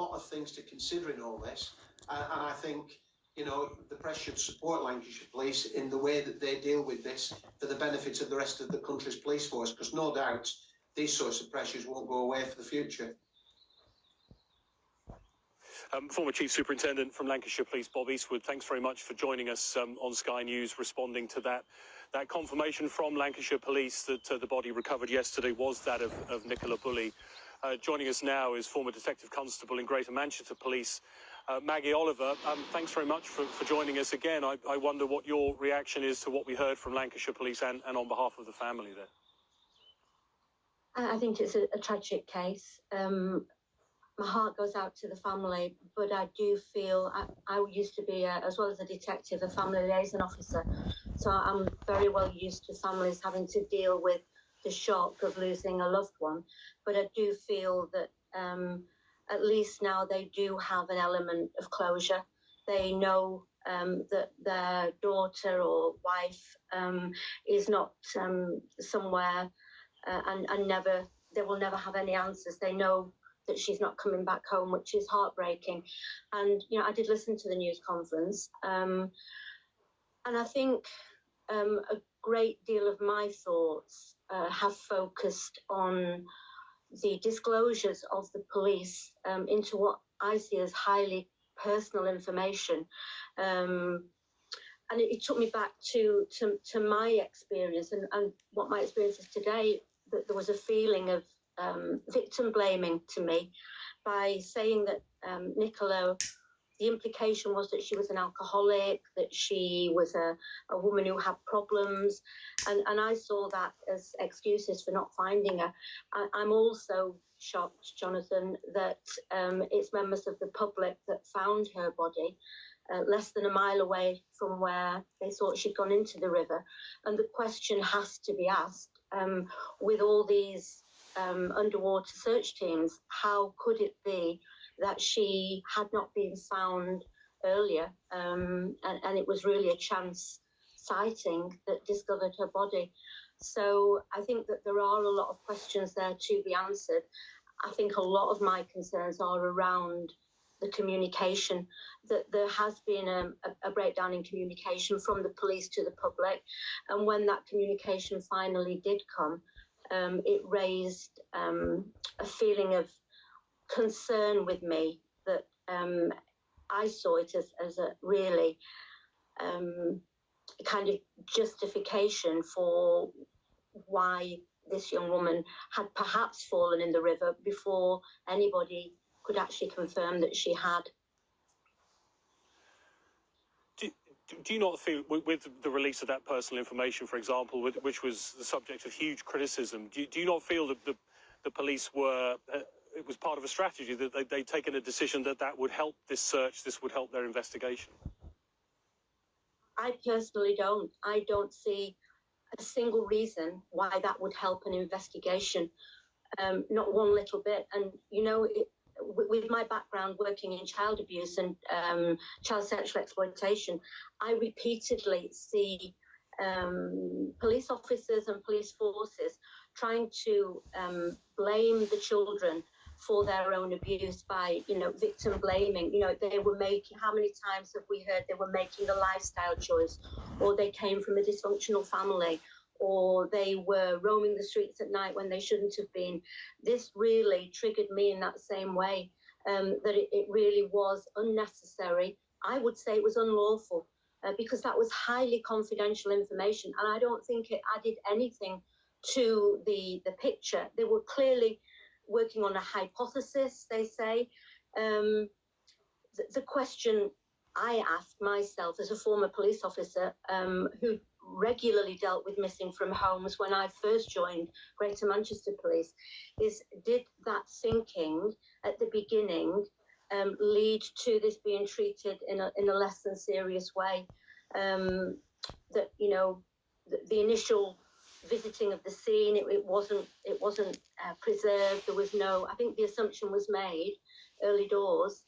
lot of things to consider in all this, and I think, you know, the press should support Lancashire Police in the way that they deal with this for the benefit of the rest of the country's police force, because no doubt these sorts of pressures won't go away for the future. Former Chief Superintendent from Lancashire Police, Bob Eastwood, thanks very much for joining us on Sky News, responding to that confirmation from Lancashire Police that the body recovered yesterday was that of Nicola Bulley. Joining us now is former Detective Constable in Greater Manchester Police, Maggie Oliver. Thanks very much for joining us again. I wonder what your reaction is to what we heard from Lancashire Police and on behalf of the family there. I think it's a tragic case. My heart goes out to the family, but I do feel I used to be, as well as a detective, a family liaison officer. So I'm very well used to families having to deal with the shock of losing a loved one. But I do feel that at least now they do have an element of closure. They know that their daughter or wife is not somewhere and never, they will never have any answers. They know that she's not coming back home, which is heartbreaking. And, you know, I did listen to the news conference, and I think a great deal of my thoughts have focused on the disclosures of the police into what I see as highly personal information. And it took me back to my experience and what my experience is today, that there was a feeling of victim blaming to me by saying that Nicola, the implication was that she was an alcoholic, that she was a woman who had problems, and I saw that as excuses for not finding her. I'm also shocked, Jonathan, that it's members of the public that found her body less than a mile away from where they thought she'd gone into the river. And the question has to be asked, with all these underwater search teams, how could it be that she had not been found earlier, and it was really a chance sighting that discovered her body? So I think that there are a lot of questions there to be answered. I think a lot of my concerns are around the communication, that there has been a breakdown in communication from the police to the public, and when that communication finally did come, it raised a feeling of concern with me that I saw it as a really kind of justification for why this young woman had perhaps fallen in the river before anybody could actually confirm that she had. Do you not feel, with the release of that personal information, for example, which was the subject of huge criticism, do you not feel that the police were, it was part of a strategy, that they'd taken a decision that would help this search, this would help their investigation? I personally don't. I don't see a single reason why that would help an investigation, not one little bit. And, you know, with my background working in child abuse and child sexual exploitation, I repeatedly see police officers and police forces trying to blame the children for their own abuse by, you know, victim blaming. You know, they were making, how many times have we heard they were making a lifestyle choice, or they came from a dysfunctional family, or they were roaming the streets at night when they shouldn't have been. This really triggered me in that same way, that it really was unnecessary. I would say it was unlawful, because that was highly confidential information, and I don't think it added anything to the picture. They were clearly working on a hypothesis, they say. The question I asked myself as a former police officer who regularly dealt with missing from homes when I first joined Greater Manchester Police is, did that thinking at the beginning lead to this being treated in a less than serious way? That, you know, the initial visiting of the scene, it wasn't preserved. There was no, I think the assumption was made early doors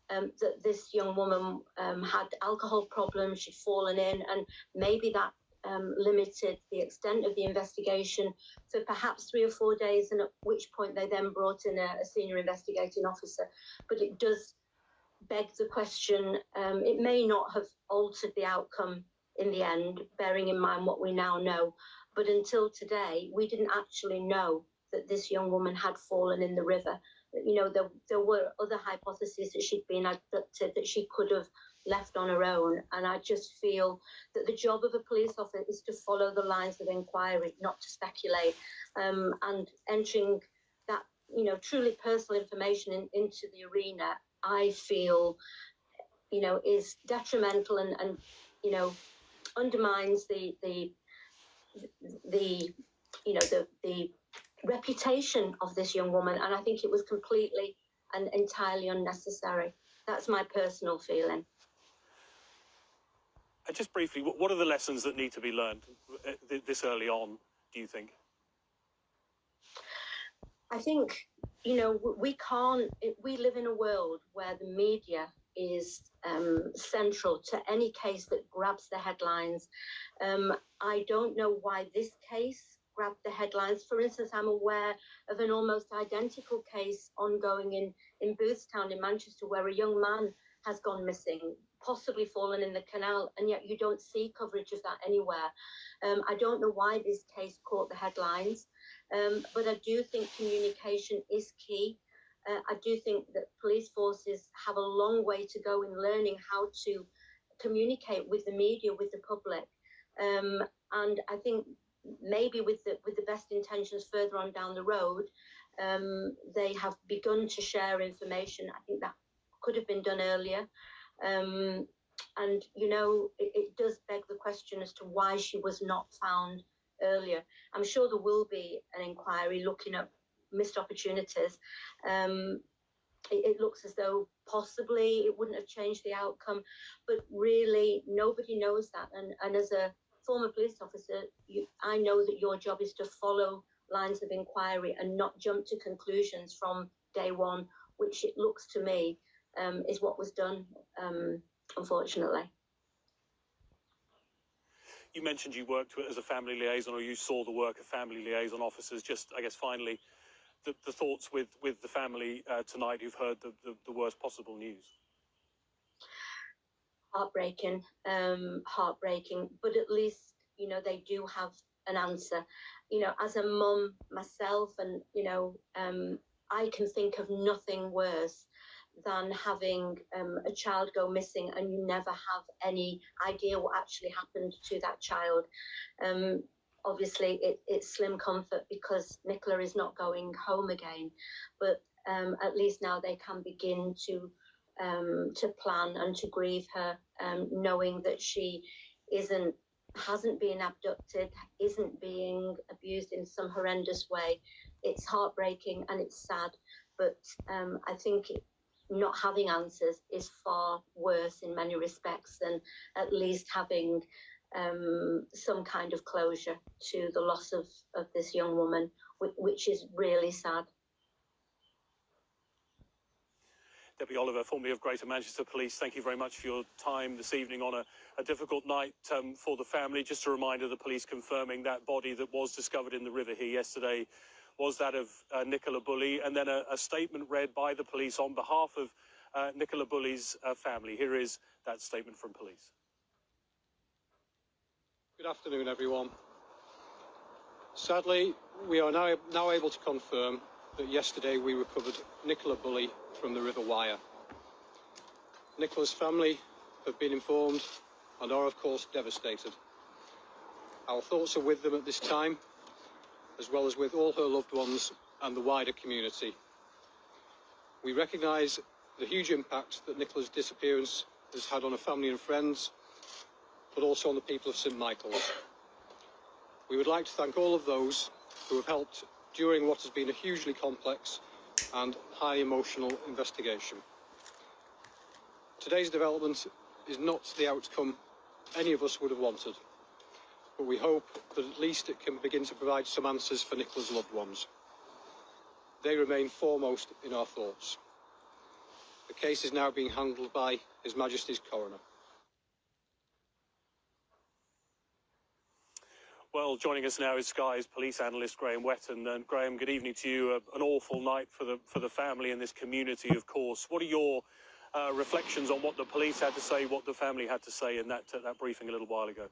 that this young woman had alcohol problems, she'd fallen in, and maybe that limited the extent of the investigation for perhaps 3 or 4 days, and at which point they then brought in a senior investigating officer. But it does beg the question. It may not have altered the outcome in the end, bearing in mind what we now know. But until today, we didn't actually know that this young woman had fallen in the river. You know, there were other hypotheses that she'd been abducted, that she could have left on her own. And I just feel that the job of a police officer is to follow the lines of inquiry, not to speculate. And entering that, you know, truly personal information into the arena, I feel, you know, is detrimental and you know, undermines the you know, the reputation of this young woman, and I think it was completely and entirely unnecessary. That's my personal feeling. Just briefly, what are the lessons that need to be learned this early on, do you think? I think, you know, we live in a world where the media is central to any case that grabs the headlines. I don't know why this case grabbed the headlines. For instance, I'm aware of an almost identical case ongoing in Boothstown in Manchester, where a young man has gone missing, possibly fallen in the canal, and yet you don't see coverage of that anywhere. I don't know why this case caught the headlines, but I do think communication is key. I do think that police forces have a long way to go in learning how to communicate with the media, with the public. And I think maybe with the best intentions further on down the road, they have begun to share information. I think that could have been done earlier. And, you know, it does beg the question as to why she was not found earlier. I'm sure there will be an inquiry looking at missed opportunities. It looks as though possibly it wouldn't have changed the outcome, but really nobody knows that. And as a former police officer, I know that your job is to follow lines of inquiry and not jump to conclusions from day one, which it looks to me is what was done, unfortunately. You mentioned you worked as a family liaison, or you saw the work of family liaison officers. Just, I guess, finally, the thoughts with the family tonight who've heard the worst possible news. Heartbreaking, heartbreaking, but at least, you know, they do have an answer. You know, as a mum myself, and, you know, I can think of nothing worse than having a child go missing and you never have any idea what actually happened to that child. Obviously, it's slim comfort because Nicola is not going home again, but at least now they can begin to plan and to grieve her, knowing that she hasn't been abducted, isn't being abused in some horrendous way. It's heartbreaking and it's sad, but I think not having answers is far worse in many respects than at least having some kind of closure to the loss of this young woman, which is really sad. Debbie Oliver, formerly of Greater Manchester Police, thank you very much for your time this evening on a difficult night for the family. Just a reminder, the police confirming that body that was discovered in the river here yesterday was that of Nicola Bulley, and then a statement read by the police on behalf of Nicola Bulley's family. Here is that statement from police. Good afternoon, everyone. Sadly, we are now able to confirm that yesterday we recovered Nicola Bulley from the River Wyre. Nicola's family have been informed and are, of course, devastated. Our thoughts are with them at this time, as well as with all her loved ones and the wider community. We recognise the huge impact that Nicola's disappearance has had on her family and friends, but also on the people of St Michael's. We would like to thank all of those who have helped during what has been a hugely complex and high emotional investigation. Today's development is not the outcome any of us would have wanted, but we hope that at least it can begin to provide some answers for Nicola's loved ones. They remain foremost in our thoughts. The case is now being handled by His Majesty's Coroner. Well, joining us now is Sky's police analyst Graham Wetton. And Graham, good evening to you. An awful night for the family and this community, of course. What are your reflections on what the police had to say, what the family had to say in that briefing a little while ago?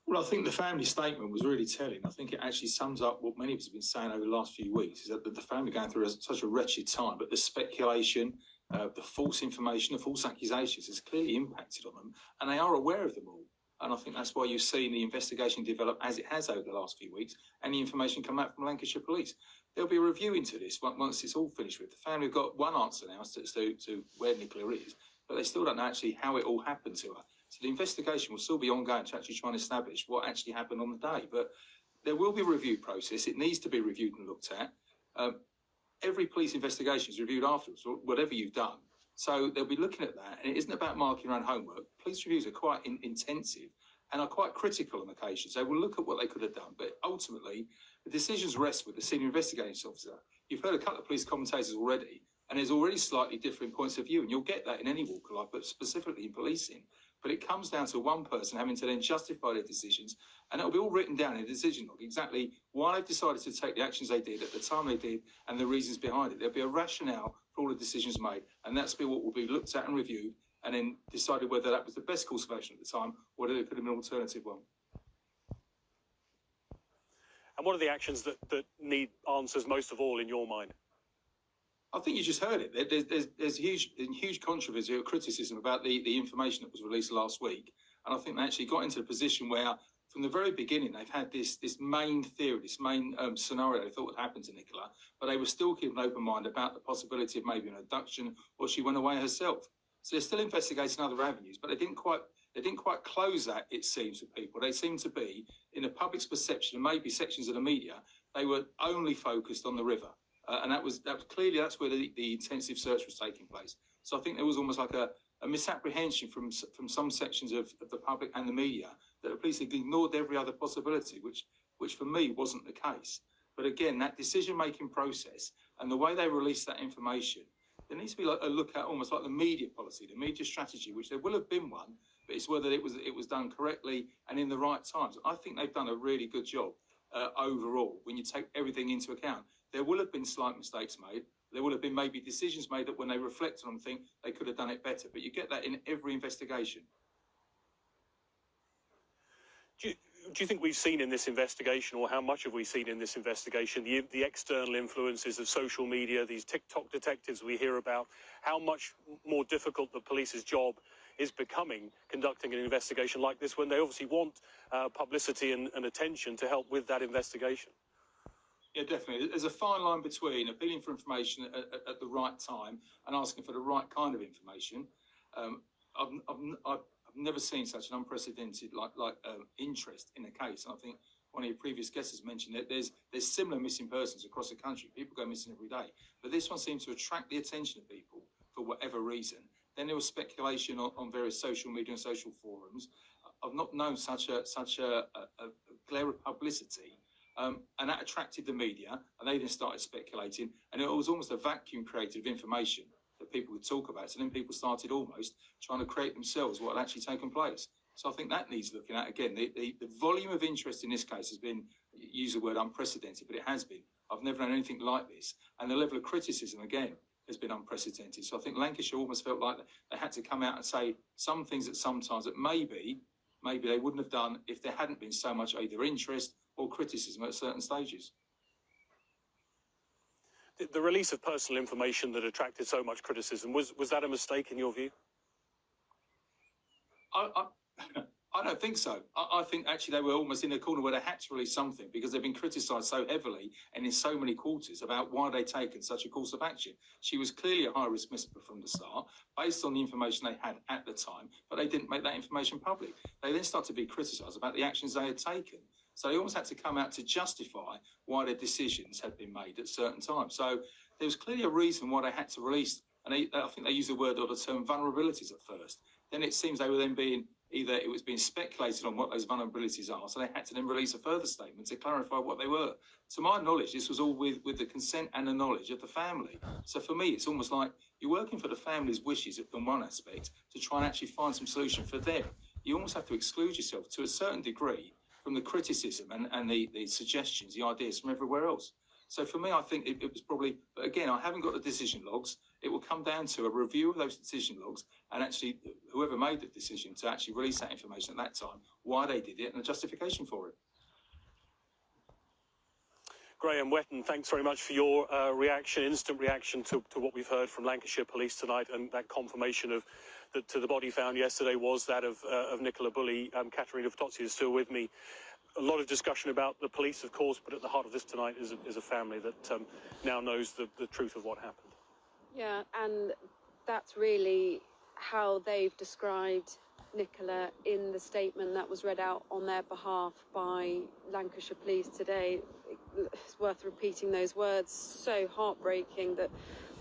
Well, I think the family statement was really telling. I think it actually sums up what many of us have been saying over the last few weeks, is that the family are going through such a wretched time, but the speculation, the false information, the false accusations has clearly impacted on them, and they are aware of them all. And I think that's why you've seen the investigation develop as it has over the last few weeks, and the information come out from Lancashire Police. There'll be a review into this once it's all finished with. The family have got one answer now as to where Nicola is, but they still don't know actually how it all happened to her. So the investigation will still be ongoing to actually try and establish what actually happened on the day. But there will be a review process. It needs to be reviewed and looked at. Every police investigation is reviewed afterwards, whatever you've done. So they'll be looking at that. And it isn't about marking around homework. Police reviews are quite intensive and are quite critical on occasions. They will look at what they could have done. But ultimately, the decisions rest with the senior investigating officer. You've heard a couple of police commentators already, and there's already slightly different points of view. And you'll get that in any walk of life, but specifically in policing. But it comes down to one person having to then justify their decisions, and it'll be all written down in a decision log, exactly why they've decided to take the actions they did at the time they did and the reasons behind it. There'll be a rationale for all the decisions made, and that's what will be looked at and reviewed, and then decided whether that was the best course of action at the time, or whether it could have been an alternative one. And what are the actions that need answers most of all in your mind? I think you just heard it. There's huge controversy or criticism about the information that was released last week. And I think they actually got into a position where, from the very beginning, they've had this main theory, this main scenario they thought would happen to Nicola, but they were still keeping an open mind about the possibility of maybe an abduction or she went away herself. So they're still investigating other avenues, but they didn't quite close that, it seems, with people. They seem to be, in the public's perception, and maybe sections of the media, they were only focused on the river. And that was clearly that's where the intensive search was taking place. So I think there was almost like a misapprehension from some sections of the public and the media that the police had ignored every other possibility, which for me wasn't the case. But again, that decision-making process and the way they released that information, there needs to be like a look at almost like the media policy, the media strategy, which there will have been one, but it's whether it was done correctly and in the right times. I think they've done a really good job overall when you take everything into account. There will have been slight mistakes made. There will have been maybe decisions made that when they reflect on them think they could have done it better. But you get that in every investigation. Do you think we've seen in this investigation, or how much have we seen in this investigation, the external influences of social media, these TikTok detectives we hear about, how much more difficult the police's job is becoming conducting an investigation like this when they obviously want publicity and attention to help with that investigation? Yeah, definitely. There's a fine line between appealing for information at the right time and asking for the right kind of information. I've never seen such an unprecedented interest in a case. And I think one of your previous guests has mentioned that there's similar missing persons across the country. People go missing every day, but this one seems to attract the attention of people for whatever reason. Then there was speculation on various social media and social forums. I've not known such a glare of publicity. And that attracted the media, and they then started speculating, and it was almost a vacuum created of information that people would talk about. So then people started almost trying to create themselves what had actually taken place. So I think that needs looking at again. The volume of interest in this case has been, use the word unprecedented, but it has been. I've never known anything like this, and the level of criticism again has been unprecedented. So I think Lancashire almost felt like they had to come out and say some things at some times that maybe they wouldn't have done if there hadn't been so much either interest or criticism at certain stages. The release of personal information that attracted so much criticism, was that a mistake in your view? I don't think so. I think actually they were almost in a corner where they had to release something because they've been criticised so heavily and in so many quarters about why they'd taken such a course of action. She was clearly a high-risk whisperer from the start, based on the information they had at the time, but they didn't make that information public. They then started to be criticised about the actions they had taken. So they almost had to come out to justify why their decisions had been made at certain times. So there was clearly a reason why they had to release, and I think they used the word or the term vulnerabilities at first. Then it seems they were then being, either it was being speculated on what those vulnerabilities are, so they had to then release a further statement to clarify what they were. To my knowledge, this was all with the consent and the knowledge of the family. So for me, it's almost like you're working for the family's wishes from one aspect to try and actually find some solution for them. You almost have to exclude yourself to a certain degree from the criticism and the suggestions, the ideas from everywhere else. So for me, I think it was probably, but again, I haven't got the decision logs. It will come down to a review of those decision logs and actually whoever made the decision to actually release that information at that time, why they did it and the justification for it. Graham Wetton, thanks very much for your instant reaction to what we've heard from Lancashire Police tonight, and that confirmation of that the body found yesterday was that of Nicola Bulley. Katerina Fotozzi is still with me. A lot of discussion about the police, of course, but at the heart of this tonight is a family that now knows the truth of what happened. Yeah, and that's really how they've described Nicola in the statement that was read out on their behalf by Lancashire Police today. It's worth repeating those words. So heartbreaking that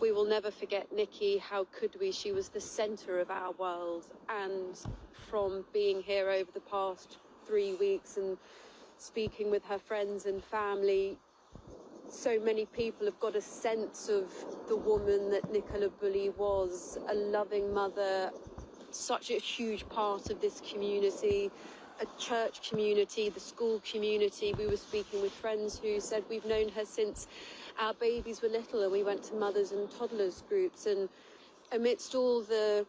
we will never forget Nikki. How could we? She was the centre of our world. And from being here over the past 3 weeks and speaking with her friends and family, so many people have got a sense of the woman that Nicola Bulley was, a loving mother, such a huge part of this community, a church community, the school community. We were speaking with friends who said we've known her since our babies were little, and we went to mothers and toddlers groups. And amidst all the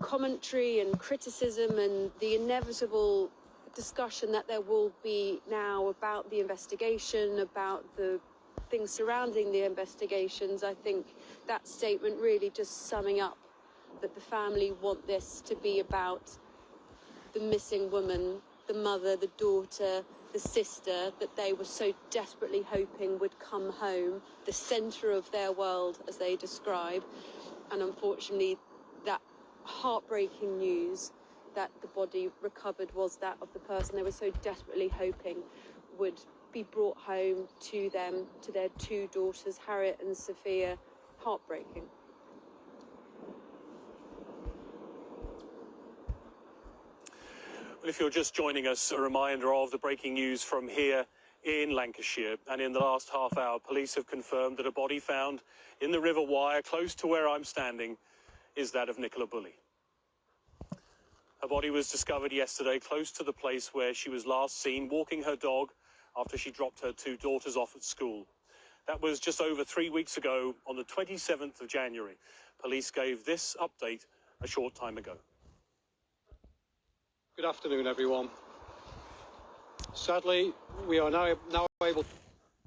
commentary and criticism and the inevitable discussion that there will be now about the investigation, about the things surrounding the investigations, I think that statement really just summing up that the family want this to be about the missing woman, the mother, the daughter, the sister that they were so desperately hoping would come home, the centre of their world, as they describe. And unfortunately, that heartbreaking news that the body recovered was that of the person they were so desperately hoping would be brought home to them, to their two daughters, Harriet and Sophia. Heartbreaking. Well, if you're just joining us, a reminder of the breaking news from here in Lancashire. And in the last half hour, police have confirmed that a body found in the River Wire, close to where I'm standing, is that of Nicola Bulley. Her body was discovered yesterday close to the place where she was last seen walking her dog after she dropped her two daughters off at school. That was just over 3 weeks ago, on the 27th of January. Police gave this update a short time ago. Good afternoon, everyone. Sadly, we are now able